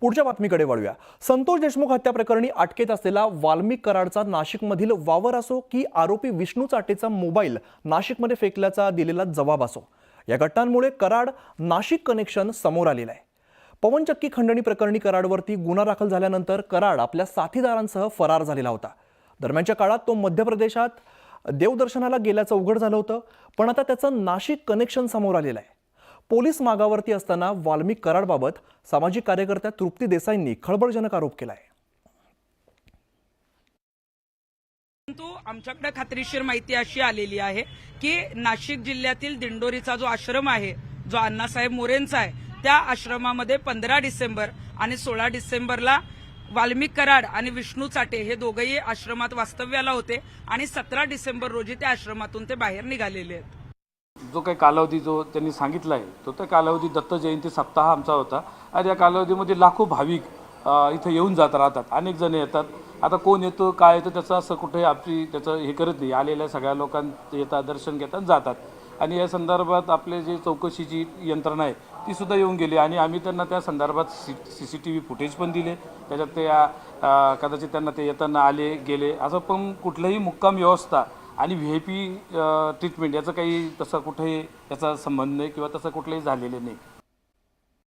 पुढच्या बातमीकडे वळूया। संतोष देशमुख हत्या प्रकरणी अटकेत असलेला वाल्मिक कराडचा नाशिकमधील वावर असो की आरोपी विष्णू चाटेचा मोबाईल नाशिकमध्ये फेकल्याचा दिलेला जबाब असो, या घटनांमुळे कराड नाशिक कनेक्शन समोर आलेलं आहे। पवनचक्की खंडणी प्रकरणी कराडवरती गुन्हा दाखल झाल्यानंतर कराड आपल्या साथीदारांसह फरार झालेला होता। दरम्यानच्या काळात तो मध्य प्रदेशात देवदर्शनाला गेल्याचं उघड झालं होतं, पण आता त्याचं नाशिक कनेक्शन समोर आलेलं आहे। पोलीस मागावरती असताना वाल्मिक कराडबाबत सामाजिक कार्यकर्त्या तृप्ती देसाईंनी खळबळजनक आरोप केलाय। परंतु आमच्याकडे खात्रीशीर माहिती अशी आलेली आहे की नाशिक जिल्ह्यातील दिंडोरीचा जो आश्रम आहे, जो अण्णासाहेब मोरेंचा आहे, त्या आश्रमामध्ये 15 डिसेंबर आणि 16 डिसेंबरला वाल्मिक कराड आणि विष्णू चाटे हे दोघेही आश्रमात वास्तव्याला होते आणि 17 डिसेंबर रोजी त्या आश्रमातून ते बाहेर निघालेले आहेत। जो काही कालावधी जो त्यांनी सांगितला आहे तो त्या कालावधी दत्त जयंती सप्ताह आमचा होता आणि या कालावधीमध्ये लाखो भाविक इथे येऊन जात राहतात, अनेक जण येतात। आता कोण येतो काय येतं त्याचं असं कुठे आपली त्याचं हे करत नाही, आलेल्या सगळ्या लोकांना येतात, दर्शन घेतात, जातात। आणि या संदर्भात आपले जे चौकशीची यंत्रणा आहे ती सुद्धा येऊन गेली आणि आम्ही त्यांना त्या संदर्भात CCTV फुटेज पण दिले, त्याच्यात ते कदाचित त्यांना ते येताना आले गेले असं पण कुठलंही मुक्काम व्यवस्था आणि VIP ट्रीटमेंट याचं काही तसं कुठेही त्याचा संबंध नाही किंवा तसं कुठलंही झालेलं नाही।